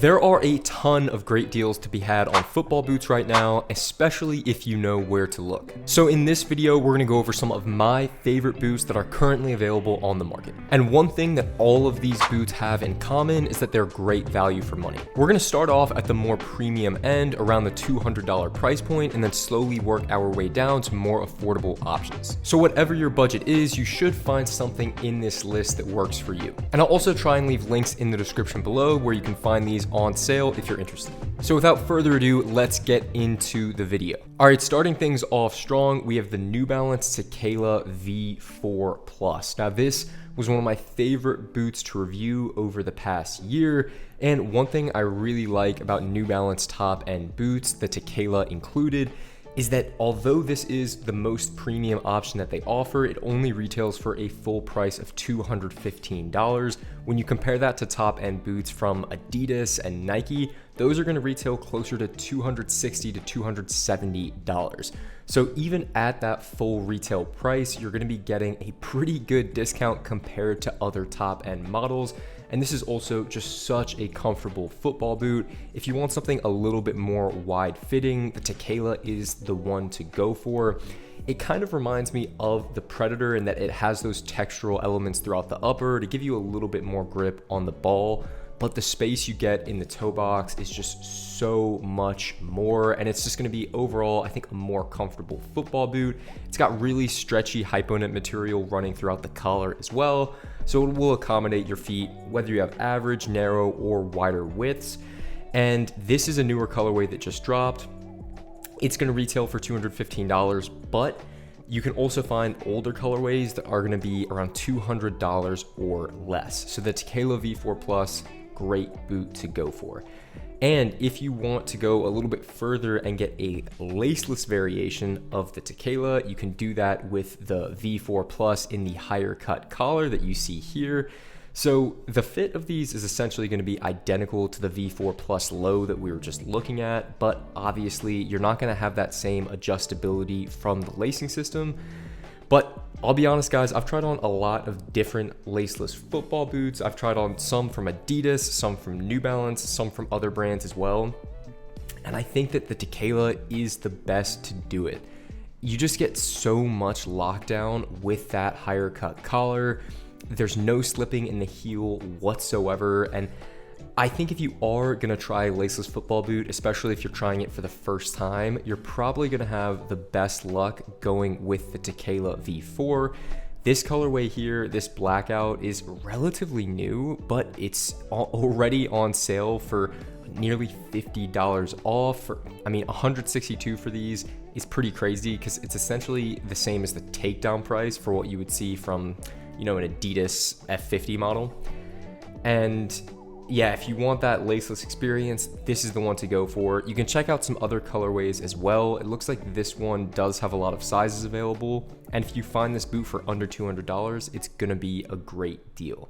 There are a ton of great deals to be had on football boots right now, especially if you know where to look. So in this video, we're gonna go over some of my favorite boots that are currently available on the market. And one thing that all of these boots have in common is that they're great value for money. We're gonna start off at the more premium end, around the $200 price point, and then slowly work our way down to more affordable options. So whatever your budget is, you should find something in this list that works for you. And I'll also try and leave links in the description below where you can find these on sale if you're interested. So without further ado, let's get into the video. All right, starting things off strong, we have the New Balance Tequila V4 Plus. Now this was one of my favorite boots to review over the past year. And one thing I really like about New Balance top end boots, the Tequila included, is that although this is the most premium option that they offer, it only retails for a full price of $215. When you compare that to top-end boots from Adidas and Nike, those are gonna retail closer to $260 to $270. So even at that full retail price, you're gonna be getting a pretty good discount compared to other top-end models. And this is also just such a comfortable football boot. If you want something a little bit more wide fitting, the Tequila is the one to go for. It kind of reminds me of the Predator in that it has those textural elements throughout the upper to give you a little bit more grip on the ball, but the space you get in the toe box is just so much more, and it's just gonna be overall, I think, a more comfortable football boot. It's got really stretchy hypoknit material running throughout the collar as well, so it will accommodate your feet whether you have average, narrow, or wider widths. And this is a newer colorway that just dropped. It's gonna retail for $215, but you can also find older colorways that are gonna be around $200 or less. So the Tequila V4 Plus, great boot to go for. And if you want to go a little bit further and get a laceless variation of the Tequila, you can do that with the V4 Plus in the higher cut collar that you see here. So the fit of these is essentially going to be identical to the V4 Plus low that we were just looking at, but obviously you're not going to have that same adjustability from the lacing system. But I'll be honest, guys, I've tried on a lot of different laceless football boots. I've tried on some from Adidas, some from New Balance, some from other brands as well. And I think that the Tequila is the best to do it. You just get so much lockdown with that higher cut collar. There's no slipping in the heel whatsoever. And I think if you are gonna try a laceless football boot, especially if you're trying it for the first time, you're probably gonna have the best luck going with the Tequila V4. This colorway here, this blackout, is relatively new, but it's already on sale for nearly $50 off. $162 for these is pretty crazy because it's essentially the same as the takedown price for what you would see from, an Adidas F50 model. And yeah, if you want that laceless experience, this is the one to go for. You can check out some other colorways as well. It looks like this one does have a lot of sizes available. And if you find this boot for under $200, it's gonna be a great deal.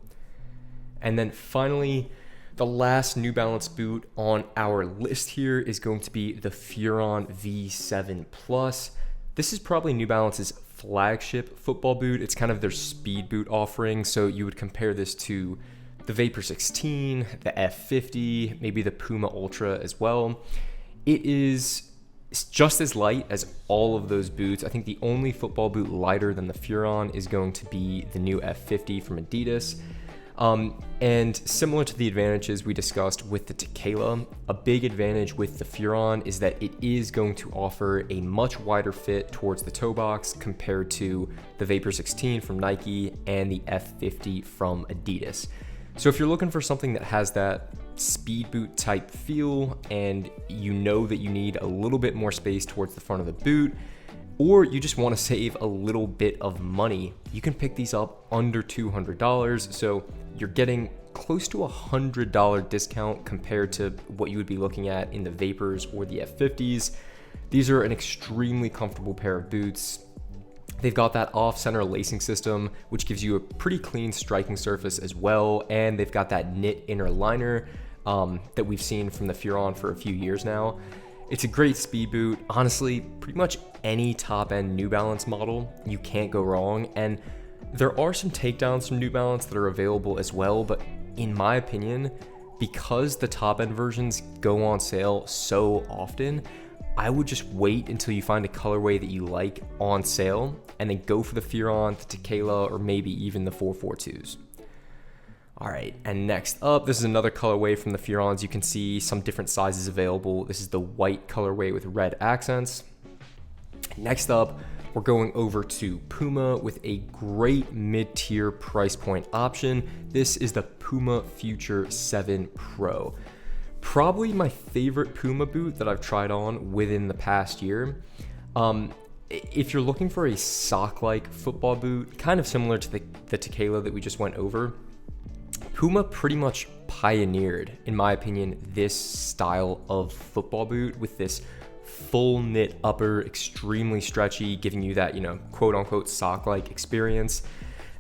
And then finally, the last New Balance boot on our list here is going to be the Furon V7 Plus. This is probably New Balance's flagship football boot. It's kind of their speed boot offering. So you would compare this to the Vapor 16, the F50, maybe the Puma Ultra as well. It's just as light as all of those boots. I think the only football boot lighter than the Furon is going to be the new F50 from Adidas. And similar to the advantages we discussed with the Tequila, a big advantage with the Furon is that it is going to offer a much wider fit towards the toe box compared to the Vapor 16 from Nike and the F50 from Adidas. So if you're looking for something that has that speed boot type feel and you know that you need a little bit more space towards the front of the boot, or you just want to save a little bit of money, you can pick these up under $200. So you're getting close to $100 discount compared to what you would be looking at in the Vapors or the F50s. These are an extremely comfortable pair of boots. They've got that off-center lacing system, which gives you a pretty clean striking surface as well. And they've got that knit inner liner that we've seen from the Furon for a few years now. It's a great speed boot. Honestly, pretty much any top-end New Balance model, you can't go wrong. And there are some takedowns from New Balance that are available as well, but in my opinion, because the top end versions go on sale so often, I would just wait until you find a colorway that you like on sale and then go for the Furon, the Tequila, or maybe even the 442s. All right, and next up, this is another colorway from the Furons. You can see some different sizes available. This is the white colorway with red accents. Next up, we're going over to Puma with a great mid-tier price point option. This is the Puma Future 7 Pro. Probably my favorite Puma boot that I've tried on within the past year. If you're looking for a sock-like football boot, kind of similar to the Tequila that we just went over, Puma pretty much pioneered, in my opinion, this style of football boot with this full knit upper, extremely stretchy, giving you that, quote unquote sock-like experience.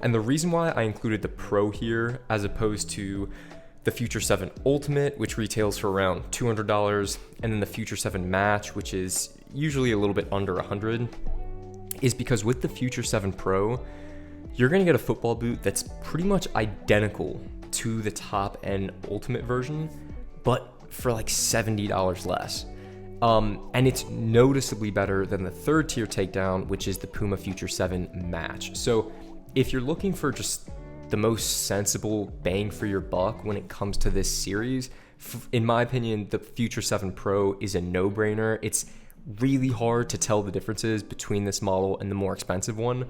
And the reason why I included the Pro here as opposed to the Future 7 Ultimate, which retails for around $200, and then the Future 7 Match, which is usually a little bit under $100, is because with the Future 7 Pro, you're gonna get a football boot that's pretty much identical to the top end Ultimate version, but for like $70 less. And it's noticeably better than the third tier takedown, which is the Puma Future 7 Match. So if you're looking for just the most sensible bang for your buck when it comes to this series, in my opinion, the Future 7 Pro is a no-brainer. It's really hard to tell the differences between this model and the more expensive one.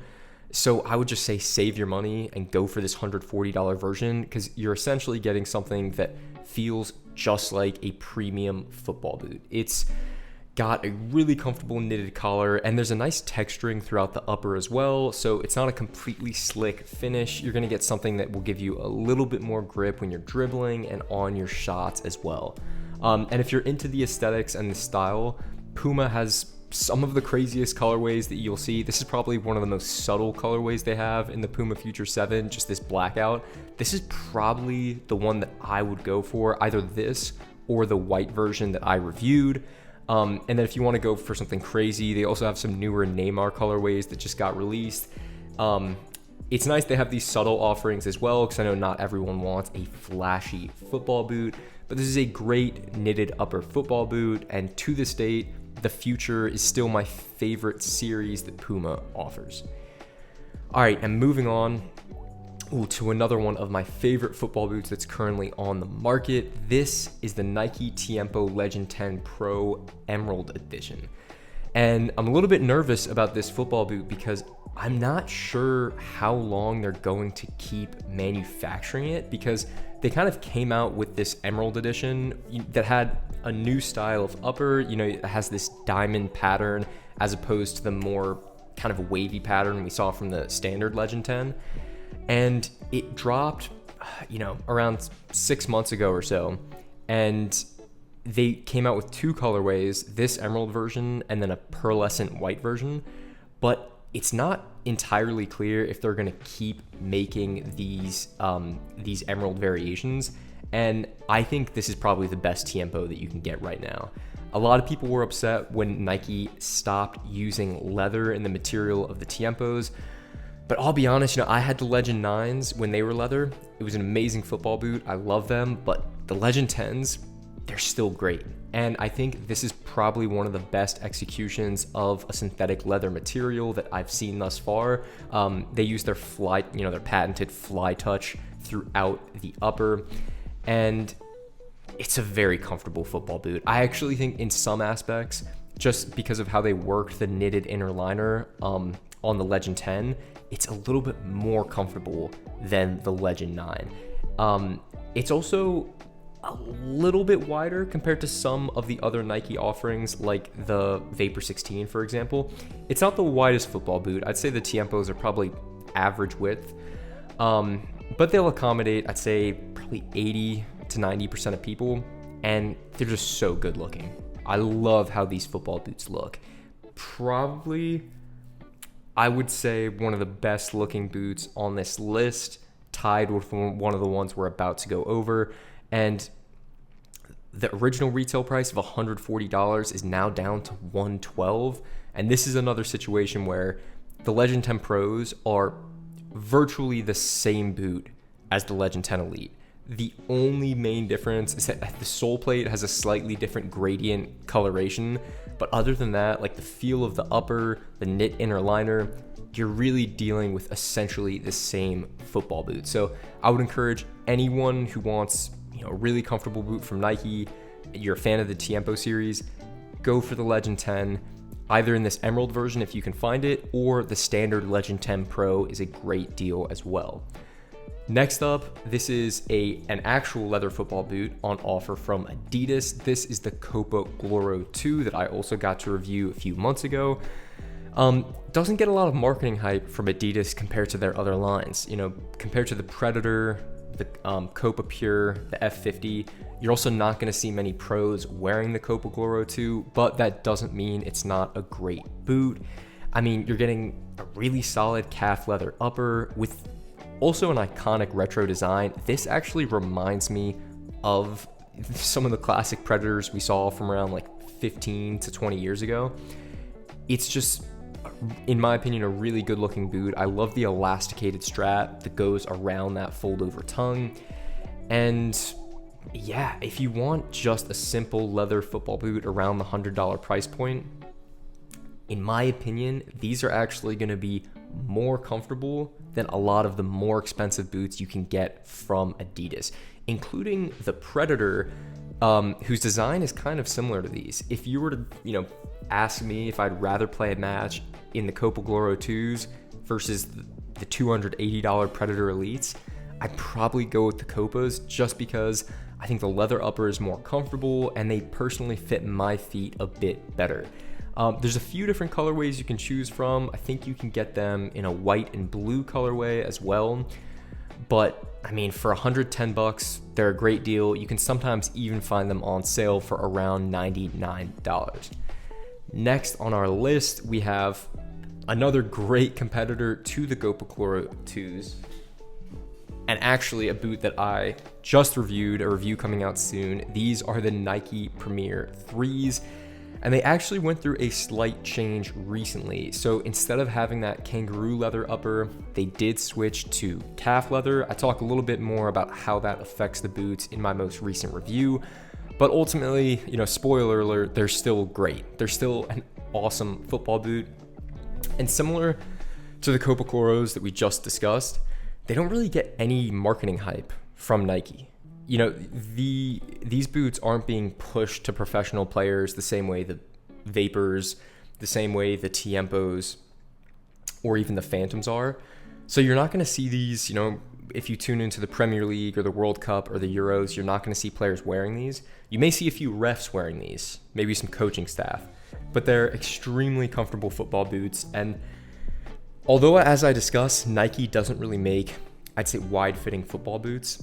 So I would just say save your money and go for this $140 version, because you're essentially getting something that feels just like a premium football boot. It's got a really comfortable knitted collar, and there's a nice texturing throughout the upper as well, so it's not a completely slick finish. You're gonna get something that will give you a little bit more grip when you're dribbling and on your shots as well. And if you're into the aesthetics and the style, Puma has some of the craziest colorways that you'll see. This is probably one of the most subtle colorways they have in the Puma Future 7, just this blackout. This is probably the one that I would go for, either this or the white version that I reviewed. And then if you want to go for something crazy, they also have some newer Neymar colorways that just got released. It's nice they have these subtle offerings as well, because I know not everyone wants a flashy football boot, but this is a great knitted upper football boot, and to this date, the Future is still my favorite series that Puma offers. All right, and moving on to another one of my favorite football boots that's currently on the market. This is the Nike Tiempo Legend 10 Pro Emerald Edition. And I'm a little bit nervous about this football boot because I'm not sure how long they're going to keep manufacturing it, because they kind of came out with this Emerald Edition that had a new style of upper. It has this diamond pattern as opposed to the more kind of wavy pattern we saw from the standard Legend 10. And it dropped, around 6 months ago or so. And they came out with two colorways, this emerald version and then a pearlescent white version. But it's not entirely clear if they're going to keep making these emerald variations. And I think this is probably the best Tiempo that you can get right now. A lot of people were upset when Nike stopped using leather in the material of the Tiempos. But I'll be honest, I had the Legend 9s when they were leather. It was an amazing football boot. I love them, but the Legend 10s, they're still great. And I think this is probably one of the best executions of a synthetic leather material that I've seen thus far. They use their their patented fly touch throughout the upper. And it's a very comfortable football boot. I actually think in some aspects, just because of how they worked the knitted inner liner on the Legend 10, it's a little bit more comfortable than the Legend 9. It's also a little bit wider compared to some of the other Nike offerings, like the Vapor 16, for example. It's not the widest football boot. I'd say the Tiempos are probably average width, but they'll accommodate, I'd say, probably 80 to 90% of people, and they're just so good looking. I love how these football boots look. Probably, I would say, one of the best looking boots on this list, tied with one of the ones we're about to go over. And the original retail price of $140 is now down to $112. And this is another situation where the Legend 10 Pros are virtually the same boot as the Legend 10 Elite. The only main difference is that the sole plate has a slightly different gradient coloration, but other than that, like the feel of the upper, the knit inner liner, you're really dealing with essentially the same football boot. So I would encourage anyone who wants, a really comfortable boot from Nike, you're a fan of the Tiempo series, go for the Legend 10, either in this Emerald version if you can find it, or the standard Legend 10 Pro is a great deal as well. Next up, this is an actual leather football boot on offer from Adidas. This is the Copa Gloro 2 that I also got to review a few months ago. Doesn't get a lot of marketing hype from Adidas compared to their other lines. Compared to the Predator, the Copa Pure, the F50, you're also not going to see many pros wearing the Copa Gloro 2, but that doesn't mean it's not a great boot. I mean, you're getting a really solid calf leather upper with also an iconic retro design. This actually reminds me of some of the classic Predators we saw from around like 15 to 20 years ago. It's just, in my opinion, a really good looking boot. I love the elasticated strap that goes around that fold over tongue. And yeah, if you want just a simple leather football boot around the $100 price point, in my opinion, these are actually going to be more comfortable than a lot of the more expensive boots you can get from Adidas, including the Predator, whose design is kind of similar to these. If you were to, ask me if I'd rather play a match in the Copa Gloro 2s versus the $280 Predator Elites, I'd probably go with the Copas just because I think the leather upper is more comfortable and they personally fit my feet a bit better. There's a few different colorways you can choose from. I think you can get them in a white and blue colorway as well. But I mean, for $110, they're a great deal. You can sometimes even find them on sale for around $99. Next on our list, we have another great competitor to the Copa Gloro 2s, and actually a boot that I just reviewed, a review coming out soon. These are the Nike Premier 3s. And they actually went through a slight change recently. So instead of having that kangaroo leather upper, they did switch to calf leather. I talk a little bit more about how that affects the boots in my most recent review. But ultimately, spoiler alert, they're still great. They're still an awesome football boot. And similar to the Copa Gloros that we just discussed, they don't really get any marketing hype from Nike. These boots aren't being pushed to professional players the same way the Vapors, the same way the Tiempos, or even the Phantoms are. So you're not going to see these, if you tune into the Premier League or the World Cup or the Euros, you're not going to see players wearing these. You may see a few refs wearing these, maybe some coaching staff, but they're extremely comfortable football boots. And although, as I discussed, Nike doesn't really make, I'd say, wide-fitting football boots,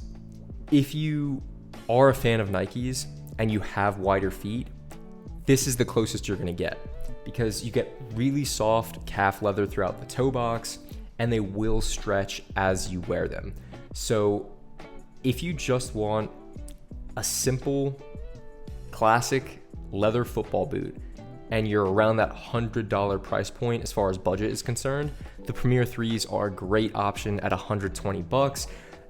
if you are a fan of Nikes and you have wider feet, this is the closest you're going to get, because you get really soft calf leather throughout the toe box and they will stretch as you wear them. So if you just want a simple, classic leather football boot and you're around that $100 price point as far as budget is concerned, the Premier 3s are a great option at $120.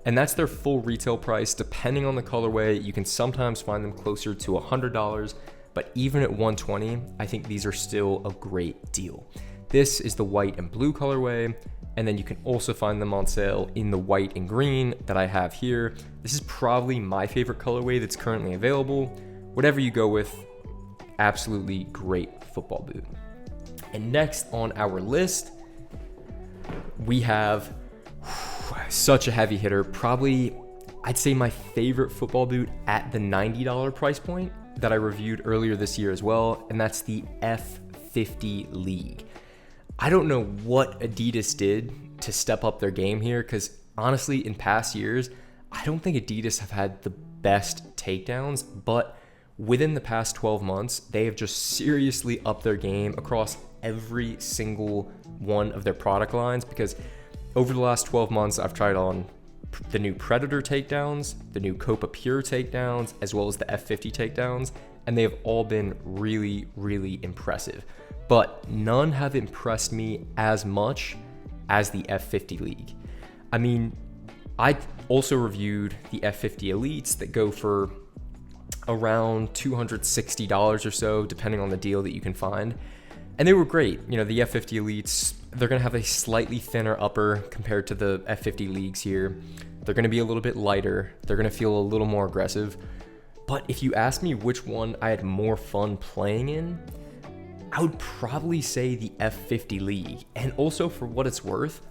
And that's their full retail price. Depending on the colorway, you can sometimes find them closer to $100, but even at $120, I think these are still a great deal. This is the white and blue colorway, and then you can also find them on sale in the white and green that I have here. This is probably my favorite colorway that's currently available. Whatever you go with, absolutely great football boot. And next on our list, we have such a heavy hitter, probably I'd say my favorite football boot at the $90 price point that I reviewed earlier this year as well, and that's the F50 League. I don't know what Adidas did to step up their game here, because honestly, in past years, I don't think Adidas have had the best takedowns, but within the past 12 months, they have just seriously upped their game across every single one of their product lines, because over the last 12 months, I've tried on the new Predator takedowns, the new Copa Pure takedowns, as well as the F50 takedowns, and they have all been really, really impressive. But none have impressed me as much as the F50 League. I mean, I also reviewed the F50 Elites that go for around $260 or so, depending on the deal that you can find. And they were great. You know, the F50 Elites, they're going to have a slightly thinner upper compared to the F50 Leagues here. They're going to be a little bit lighter. They're going to feel a little more aggressive. But if you ask me which one I had more fun playing in, I would probably say the F50 League. And also, for what it's worth,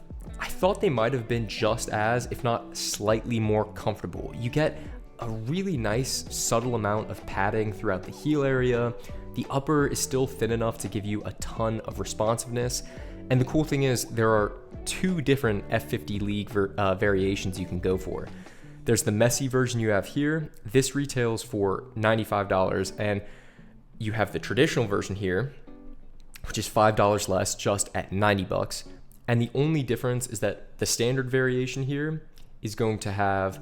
I thought they might have been just as, if not slightly more comfortable. You get a really nice subtle amount of padding throughout the heel area. The upper is still thin enough to give you a ton of responsiveness. And the cool thing is there are two different F50 League variations you can go for. There's the messy version you have here. This retails for $95, and you have the traditional version here, which is $5 less, just at $90. And the only difference is that the standard variation here is going to have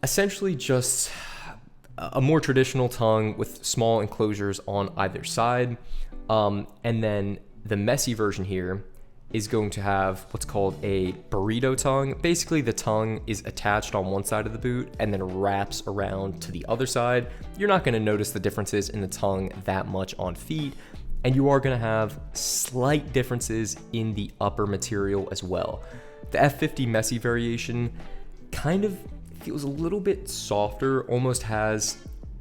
essentially just a more traditional tongue with small enclosures on either side. And then the messy version here is going to have what's called a burrito tongue. Basically, the tongue is attached on one side of the boot and then wraps around to the other side. You're not going to notice the differences in the tongue that much on feet, and you are going to have slight differences in the upper material as well. The F50 messy variation kind of feels a little bit softer, almost has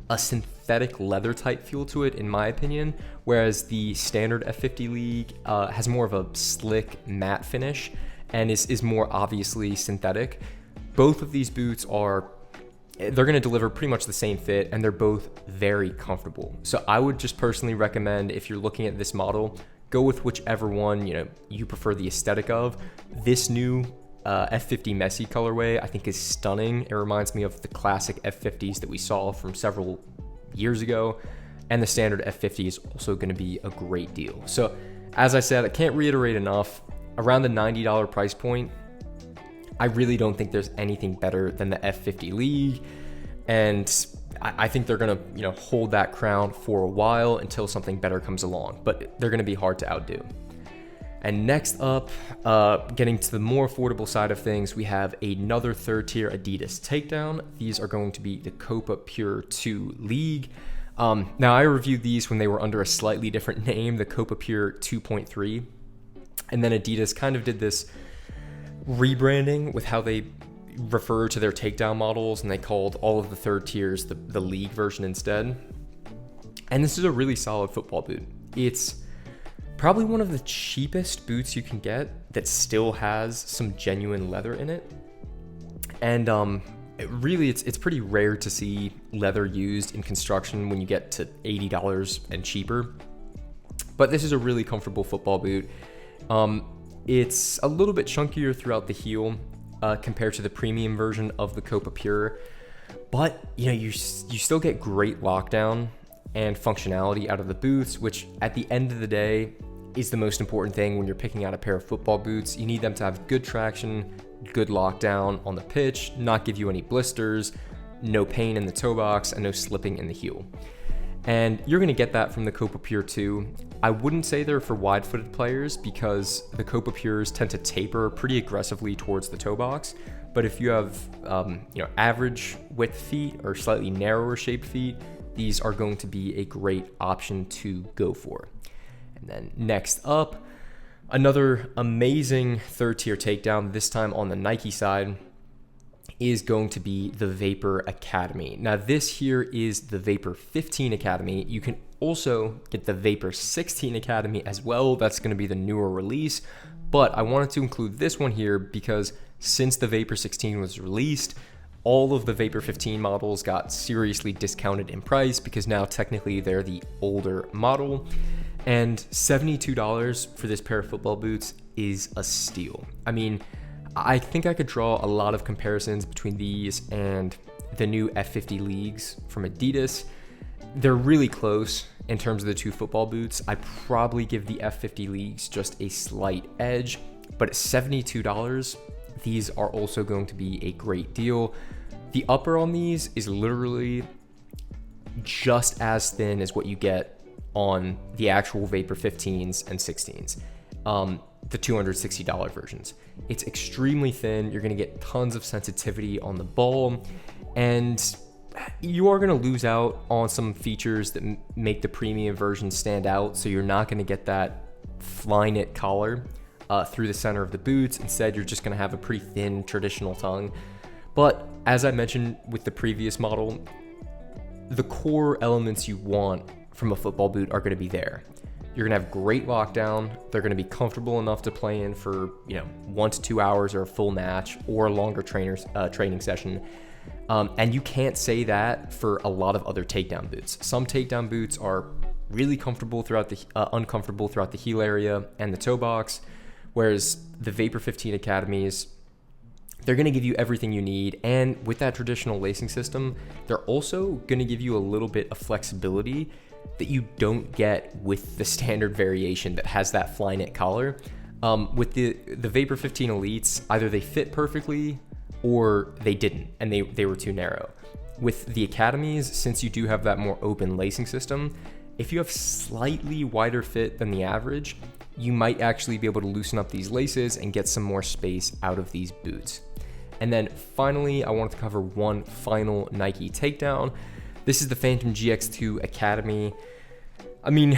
a synthetic leather type feel to it, in my opinion, whereas the standard F50 League has more of a slick matte finish and is more obviously synthetic. Both of these boots they're going to deliver pretty much the same fit, and they're both very comfortable. So I would just personally recommend, if you're looking at this model, go with whichever one you prefer the aesthetic of. This new F50 messy colorway I think is stunning. It reminds me of the classic F50s that we saw from several years ago, and the standard F50 is also going to be a great deal. So as I said, I can't reiterate enough, around the $90 price point, I really don't think there's anything better than the F50 League, and I think they're going to hold that crown for a while until something better comes along, but they're going to be hard to outdo. And next up, getting to the more affordable side of things, we have another third tier Adidas takedown. These are going to be the Copa Pure 2 League. Now, I reviewed these when they were under a slightly different name, the Copa Pure 2.3. And then Adidas kind of did this rebranding with how they refer to their takedown models, and they called all of the third tiers the League version instead. And this is a really solid football boot. It's probably one of the cheapest boots you can get that still has some genuine leather in it. And it's pretty rare to see leather used in construction when you get to $80 and cheaper. But this is a really comfortable football boot. It's a little bit chunkier throughout the heel compared to the premium version of the Copa Pure. But you still get great lockdown and functionality out of the boots, which at the end of the day is the most important thing when you're picking out a pair of football boots. You need them to have good traction, good lockdown on the pitch, not give you any blisters, no pain in the toe box, and no slipping in the heel. And you're going to get that from the Copa Pure 2. I wouldn't say they're for wide-footed players because the Copa Pures tend to taper pretty aggressively towards the toe box. But if you have average width feet or slightly narrower shaped feet, these are going to be a great option to go for. And then next up, another amazing third tier takedown, this time on the Nike side, is going to be the Vapor Academy. Now this here is the Vapor 15 Academy. You can also get the Vapor 16 Academy as well. That's going to be the newer release, but I wanted to include this one here because since the Vapor 16 was released, all of the Vapor 15 models got seriously discounted in price because now technically they're the older model. And $72 for this pair of football boots is a steal. I mean, I think I could draw a lot of comparisons between these and the new F50 Leagues from Adidas. They're really close in terms of the two football boots. I probably give the F50 Leagues just a slight edge, but at $72, these are also going to be a great deal. The upper on these is literally just as thin as what you get on the actual Vapor 15s and 16s. the $260 versions. It's extremely thin. You're going to get tons of sensitivity on the ball, and you are going to lose out on some features that make the premium version stand out. So you're not going to get that fly knit collar through the center of the boots. Instead, you're just going to have a pretty thin traditional tongue. But as I mentioned with the previous model, the core elements you want from a football boot are going to be there. You're going to have great lockdown. They're going to be comfortable enough to play in for 1 to 2 hours or a full match or a longer training session. And you can't say that for a lot of other takedown boots. Some takedown boots are really comfortable throughout the uncomfortable throughout the heel area and the toe box, whereas the Vapor 15 Academies, they're going to give you everything you need. And with that traditional lacing system, they're also going to give you a little bit of flexibility that you don't get with the standard variation that has that fly knit collar. With the Vapor 15 Elites, either they fit perfectly or they didn't, and they were too narrow. With the Academies, since you do have that more open lacing system, if you have slightly wider fit than the average, you might actually be able to loosen up these laces and get some more space out of these boots. And then finally, I wanted to cover one final Nike takedown. This is the Phantom GX2 Academy. I mean,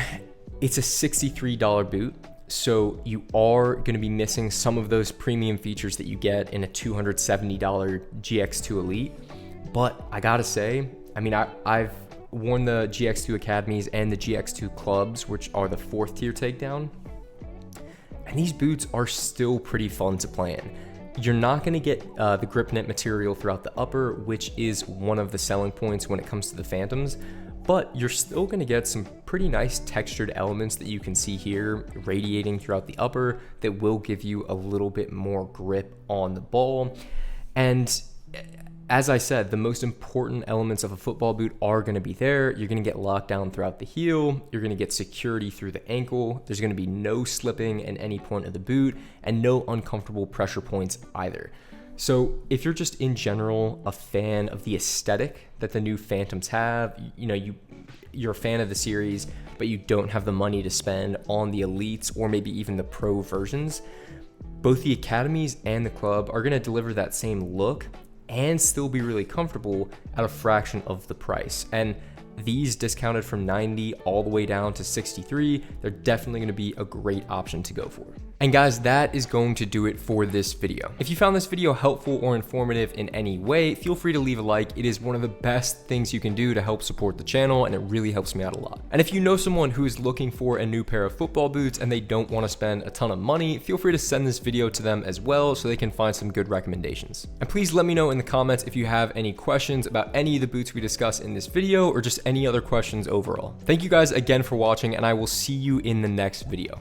it's a $63 boot, so you are going to be missing some of those premium features that you get in a $270 GX2 Elite. But I gotta say, I mean, I've worn the GX2 Academies and the GX2 Clubs, which are the 4th tier takedown, and these boots are still pretty fun to play in. You're not going to get the grip knit material throughout the upper, which is one of the selling points when it comes to the Phantoms, but you're still going to get some pretty nice textured elements that you can see here radiating throughout the upper that will give you a little bit more grip on the ball. And as I said, the most important elements of a football boot are going to be there. You're going to get lockdown throughout the heel. You're going to get security through the ankle. There's going to be no slipping at any point of the boot and no uncomfortable pressure points either. So if you're just in general a fan of the aesthetic that the new Phantoms have, you're a fan of the series, but you don't have the money to spend on the Elites or maybe even the Pro versions, both the Academies and the Club are going to deliver that same look and still be really comfortable at a fraction of the price. And these discounted from 90 all the way down to 63, they're definitely going to be a great option to go for. And guys, that is going to do it for this video. If you found this video helpful or informative in any way, feel free to leave a like. It is one of the best things you can do to help support the channel, and it really helps me out a lot. And if you know someone who is looking for a new pair of football boots and they don't want to spend a ton of money, feel free to send this video to them as well so they can find some good recommendations. And please let me know in the comments if you have any questions about any of the boots we discuss in this video or just any other questions overall. Thank you guys again for watching, and I will see you in the next video.